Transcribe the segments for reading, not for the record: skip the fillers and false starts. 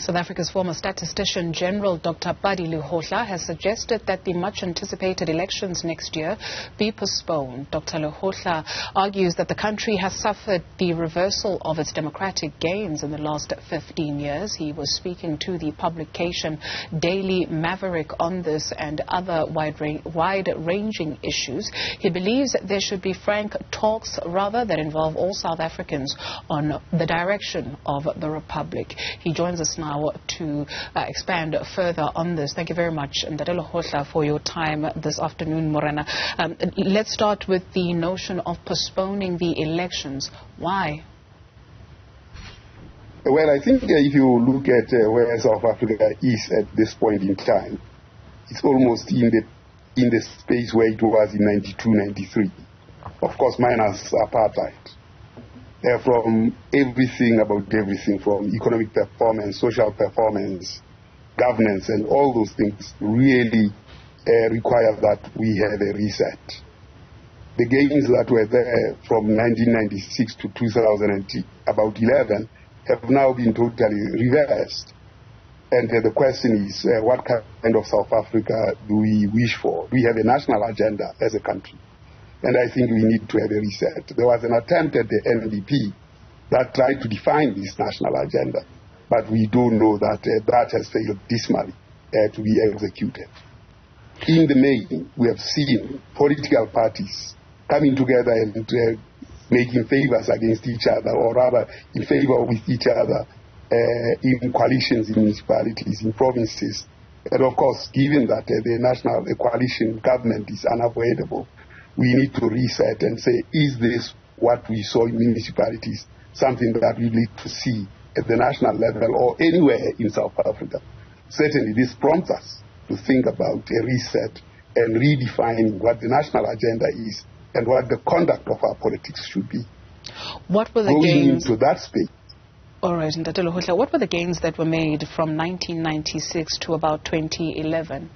South Africa's former statistician-general Dr Pali Lehohla has suggested that the much-anticipated elections next year be postponed. Dr Lehohla argues that the country has suffered the reversal of its democratic gains in the last 15 years. He was speaking to the publication Daily Maverick on this and other wide-ranging issues. He believes there should be frank talks rather that involve all South Africans on the direction of the Republic. He joins us now to expand further on this. Thank you very much, Dr Lehohla, for your time this afternoon, Morena. Let's start with the notion of postponing the elections. Why? Well, I think if you look at where South Africa is at this point in time, it's almost in the space where it was in 92-93. Of course, minus apartheid. From everything, from economic performance, social performance, governance, and all those things really require that we have a reset. The gains that were there from 1996 to 2011 have now been totally reversed. And the question is, what kind of South Africa do we wish for? Do we have a national agenda as a country? And I think we need to have a reset. There was an attempt at the NDP that tried to define this national agenda, but we do know that that has failed dismally to be executed. In the main, we have seen political parties coming together and making favors against each other, or rather in favor with each other in coalitions in municipalities, in provinces. And of course, given that the national coalition government is unavoidable, we need to reset and say, is this what we saw in municipalities, something that we need to see at the national level or anywhere in South Africa? Certainly, this prompts us to think about a reset and redefining what the national agenda is and what the conduct of our politics should be. What were the gains into that space? All right, Dr Lehohla, what were the gains that were made from 1996 to about 2011?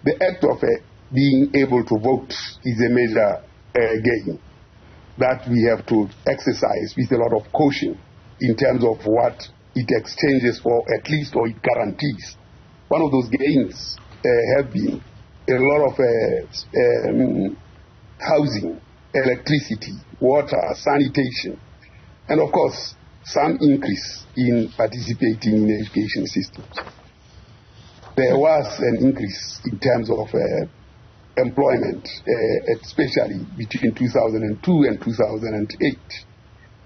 The act of being able to vote is a major gain that we have to exercise with a lot of caution in terms of what it exchanges for, at least, or it guarantees. One of those gains have been a lot of housing, electricity, water, sanitation, and of course some increase in participating in education systems. There was an increase in terms of employment, especially between 2002 and 2008.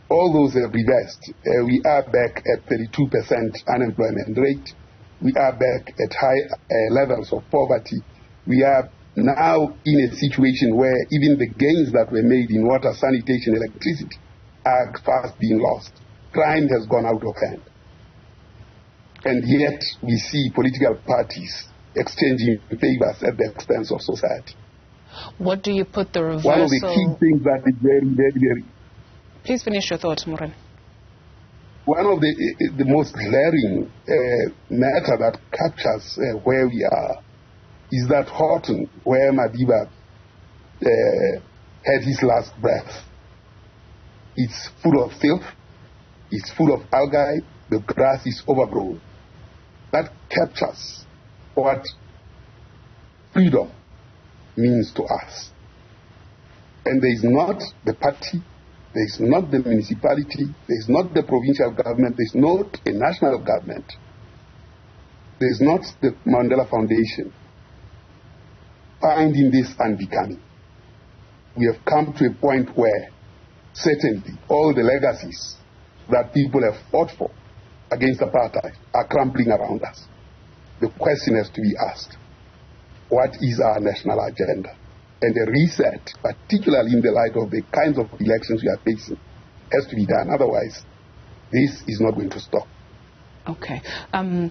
All those have reversed. We are back at 32% unemployment rate. We are back at high levels of poverty. We are now in a situation where even the gains that were made in water, sanitation, electricity are fast being lost. Crime has gone out of hand. And yet we see political parties exchanging favors at the expense of society. What do you put the reversal... One of the key things that is very... Please finish your thoughts, Moran. One of the most glaring matter that captures where we are is that Horton, where Madiba had his last breath. It's full of filth, it's full of algae, the grass is overgrown. That captures what freedom means to us. And there is not the party, there is not the municipality, there is not the provincial government, there is not a national government, there is not the Mandela Foundation finding this unbecoming. We have come to a point where certainly all the legacies that people have fought for against apartheid are crumbling around us. The question has to be asked, what is our national agenda? And a reset, particularly in the light of the kinds of elections we are facing, has to be done. Otherwise, this is not going to stop. Okay. I'm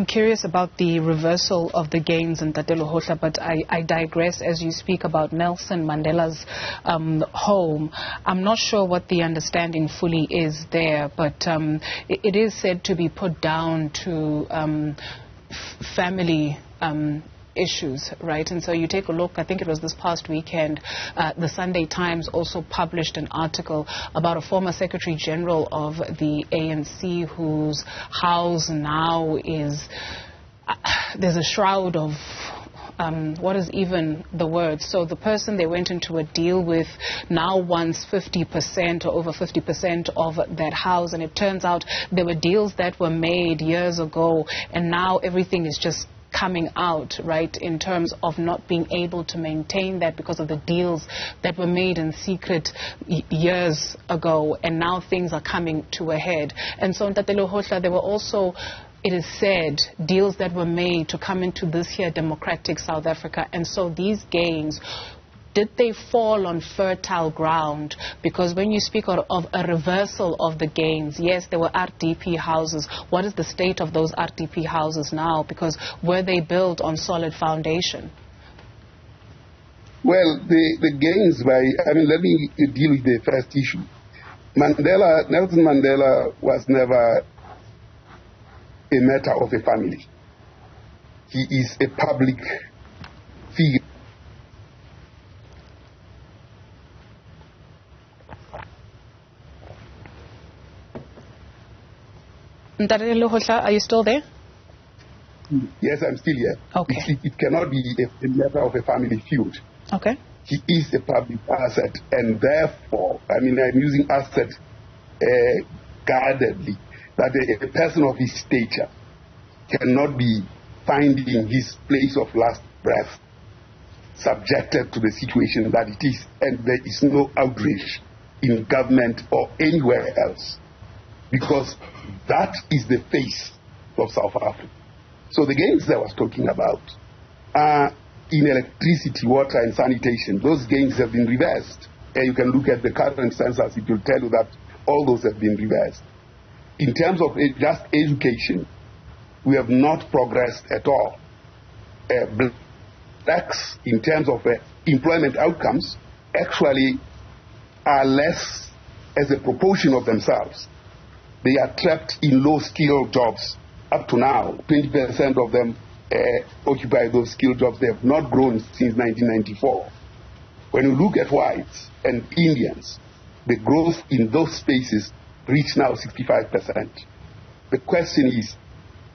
curious about the reversal of the gains in Dr Lehohla, but I digress as you speak about Nelson Mandela's home. I'm not sure what the understanding fully is there, but it is said to be put down to family issues, right? And so you take a look, I think it was this past weekend, the Sunday Times also published an article about a former Secretary General of the ANC whose house now is, there's a shroud of what is even the word? So the person they went into a deal with now wants 50% or over 50% of that house, and it turns out there were deals that were made years ago, and now everything is just coming out, right, in terms of not being able to maintain that because of the deals that were made in secret years ago, and now things are coming to a head. And so, Dr. Lehohla, there were also, it is said, deals that were made to come into this here democratic South Africa. And so these gains, did they fall on fertile ground? Because when you speak of a reversal of the gains, yes, there were RDP houses. What is the state of those RDP houses now? Because were they built on solid foundation? Well, the gains let me deal with the first issue. Nelson Mandela was never a matter of a family. He is a public figure. Dr. Lehohla, are you still there? Yes, I'm still here. Okay. It cannot be a matter of a family feud. Okay. He is a public asset, and therefore, I'm using asset guardedly, that a person of his stature cannot be finding his place of last breath subjected to the situation that it is, and there is no outrage in government or anywhere else, because that is the face of South Africa. So the gains that I was talking about are in electricity, water, and sanitation. Those gains have been reversed. You can look at the current census, it will tell you that all those have been reversed. In terms of just education, we have not progressed at all. Blacks, in terms of employment outcomes, actually are less as a proportion of themselves. They are trapped in low-skilled jobs. Up to now, 20% of them occupy those skilled jobs. They have not grown since 1994. When you look at whites and Indians, the growth in those spaces reach now 65%. The question is,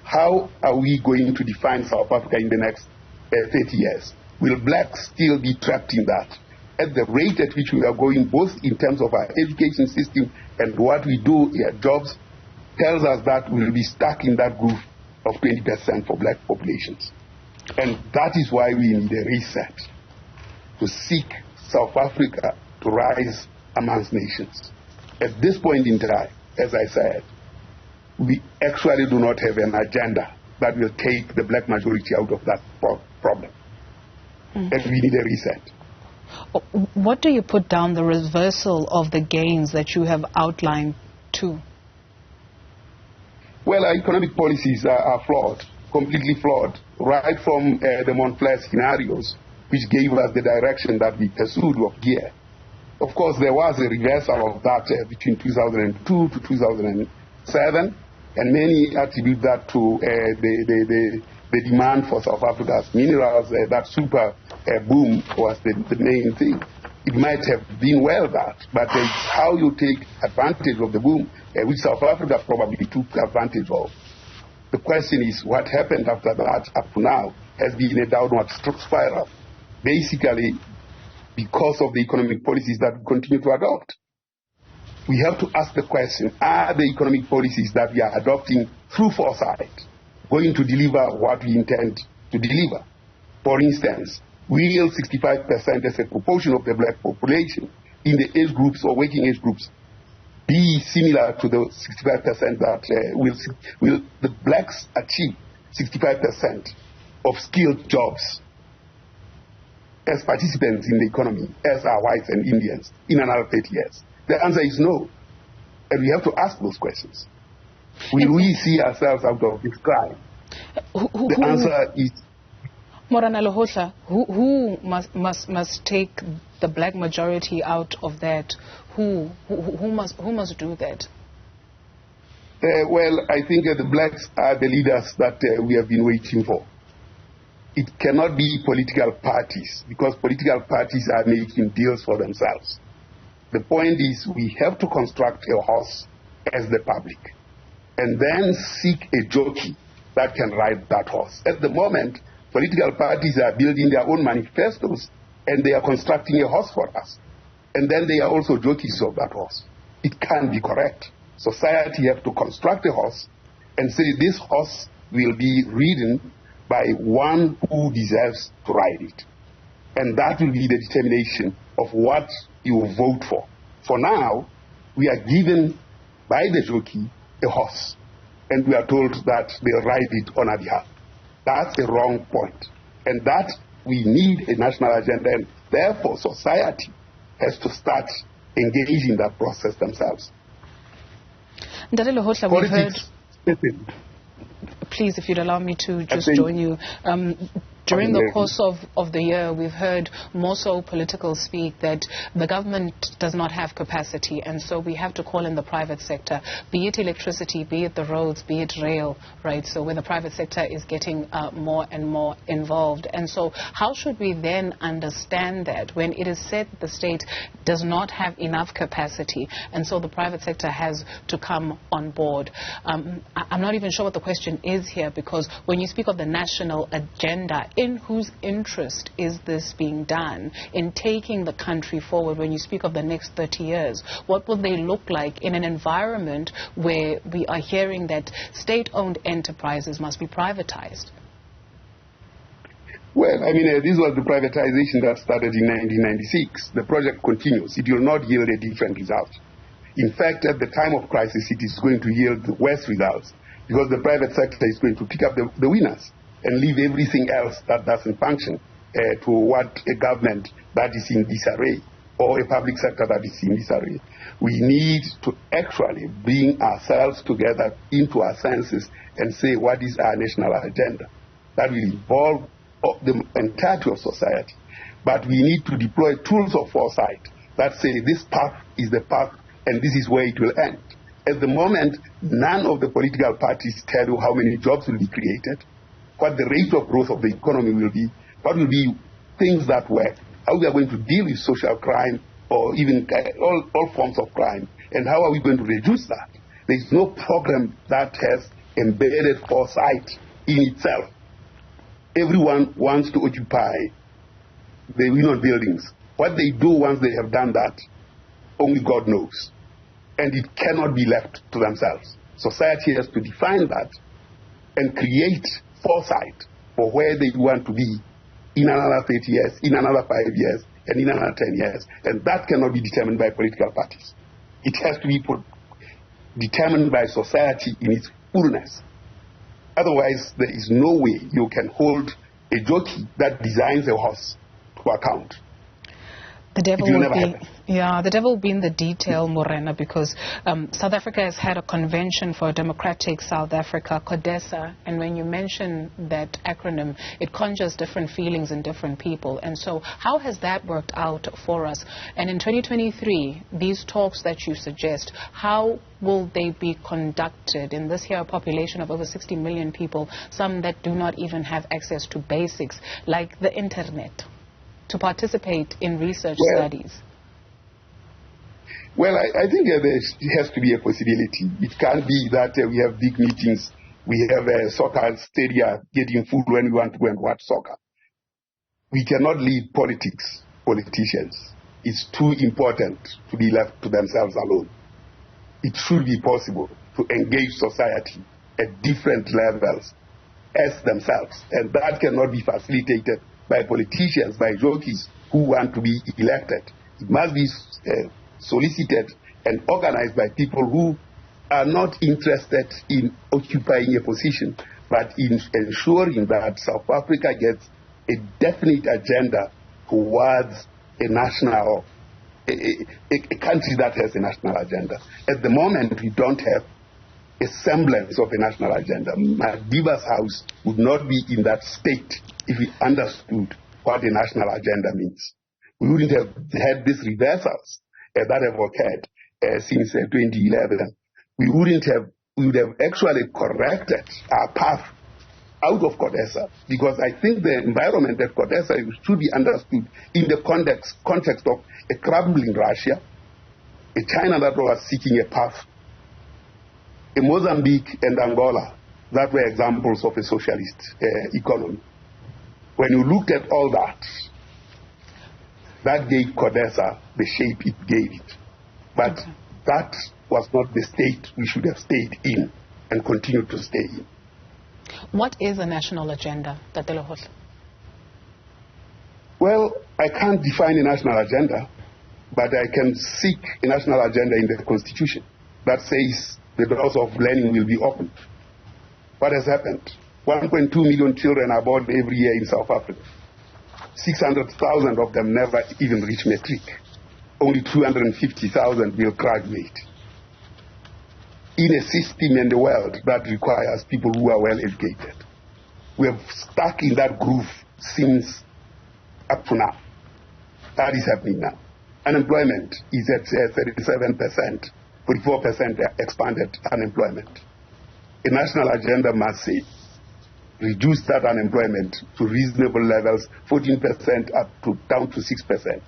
how are we going to define South Africa in the next 30 years? Will blacks still be trapped in that? At the rate at which we are going, both in terms of our education system and what we do at jobs, tells us that we will be stuck in that group of 20% for black populations. And that is why we need a reset to seek South Africa to rise amongst nations. At this point in time, as I said, we actually do not have an agenda that will take the black majority out of that problem. And we need a reset. What do you put down the reversal of the gains that you have outlined to? Well, our economic policies are flawed, completely flawed, right from the Montclair scenarios, which gave us the direction that we pursued of gear. Of course, there was a reversal of that between 2002 to 2007, and many attribute that to the demand for South Africa's minerals. That super boom was the main thing. It might have been well that, but it's how you take advantage of the boom, which South Africa probably took advantage of. The question is, what happened after that up to now has been a downward spiral, basically because of the economic policies that we continue to adopt. We have to ask the question, are the economic policies that we are adopting through Foresight going to deliver what we intend to deliver? For instance, will 65% as a proportion of the black population in the age groups or working age groups be similar to the 65% that will the blacks achieve 65% of skilled jobs as participants in the economy as are whites and Indians in another 30 years? The answer is no. And we have to ask those questions. Will we see ourselves out of this crime? The answer is... Morana Lehohla, who must take the black majority out of that? Who must do that? Well, I think the blacks are the leaders that we have been waiting for. it cannot be political parties, because political parties are making deals for themselves. The point is we have to construct a horse as the public and then seek a jockey that can ride that horse. At the moment, political parties are building their own manifestos and they are constructing a horse for us. And then they are also jockeys of that horse. It can't be correct. Society has to construct a horse and say this horse will be ridden by one who deserves to ride it. And that will be the determination of what you vote for. For now, we are given by the jockey a horse, and we are told that they'll ride it on our behalf. That's a wrong point. And that we need a national agenda, and therefore society has to start engaging that process themselves. Dr. Lehohla, we've heard... Please, if you'd allow me to just join you. During the course of the year, we've heard more so political speak that the government does not have capacity, and so we have to call in the private sector, be it electricity, be it the roads, be it rail, right? So when the private sector is getting more and more involved. And so how should we then understand that when it is said that the state does not have enough capacity, and so the private sector has to come on board? I'm not even sure what the question is here, because when you speak of the national agenda, in whose interest is this being done in taking the country forward? When you speak of the next 30 years, what will they look like in an environment where we are hearing that state-owned enterprises must be privatized? Well, I mean, this was the privatization that started in 1996. The project continues. It will not yield a different result. In fact, at the time of crisis, it is going to yield worse results, because the private sector is going to pick up the winners and leave everything else that doesn't function to what a government that is in disarray or a public sector that is in disarray. We need to actually bring ourselves together into our senses and say what is our national agenda. That will involve the entirety of society. But we need to deploy tools of foresight that say this path is the path and this is where it will end. At the moment, none of the political parties tell you how many jobs will be created, what the rate of growth of the economy will be, what will be things that work, how we are going to deal with social crime or even all forms of crime, and how are we going to reduce that. There is no program that has embedded foresight in itself. Everyone wants to occupy the union buildings. What they do once they have done that, only God knows. And it cannot be left to themselves. Society has to define that and create foresight for where they want to be in another 30 years, in another 5 years, and in another 10 years. And that cannot be determined by political parties. It has to be determined by society in its fullness. Otherwise, there is no way you can hold a jockey that designs a horse to account. The devil will be in the detail, Morena, because South Africa has had a convention for a democratic South Africa, CODESA, and when you mention that acronym, it conjures different feelings in different people. And so how has that worked out for us? And in 2023, these talks that you suggest, how will they be conducted in this here population of over 60 million people, some that do not even have access to basics like the internet, to participate in research studies? Well, I think there has to be a possibility. It can't be that we have big meetings, we have a soccer stadium getting food when we want to go and watch soccer. We cannot leave politicians. It's too important to be left to themselves alone. It should be possible to engage society at different levels as themselves, and that cannot be facilitated by politicians, by jockeys who want to be elected. It must be solicited and organized by people who are not interested in occupying a position, but in ensuring that South Africa gets a definite agenda towards a national, a country that has a national agenda. At the moment, we don't have a semblance of a national agenda. Madiba's house would not be in that state if we understood what a national agenda means. We wouldn't have had these reversals that have occurred since 2011. We would have actually corrected our path out of CODESA, because I think the environment at CODESA should be understood in the context of a crumbling Russia, a China that was seeking a path, a Mozambique and Angola that were examples of a socialist economy. When you look at all that, that gave CODESA the shape it gave it. But that was not the state we should have stayed in and continue to stay in. What is a national agenda, Dr. Lehohla? Well, I can't define a national agenda, but I can seek a national agenda in the Constitution that says the doors of learning will be opened. What has happened? 1.2 million children are born every year in South Africa. 600,000 of them never even reach matric. Only 250,000 will graduate. In a system in the world that requires people who are well educated. We have stuck in that groove since up to now. That is happening now. Unemployment is at 37%, 44% expanded unemployment. A national agenda must say, reduce that unemployment to reasonable levels, 14% down to 6%.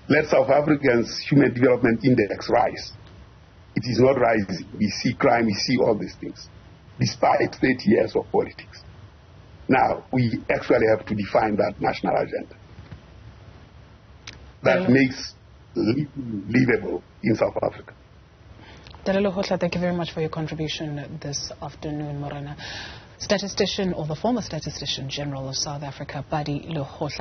Let South Africans' Human Development Index rise. It is not rising. We see crime, we see all these things, despite 30 years of politics. Now, we actually have to define that national agenda that makes livable in South Africa. Dr. Lehohla, thank you very much for your contribution this afternoon, Morena. Statistician, or the former statistician general of South Africa, Pali Lehohla.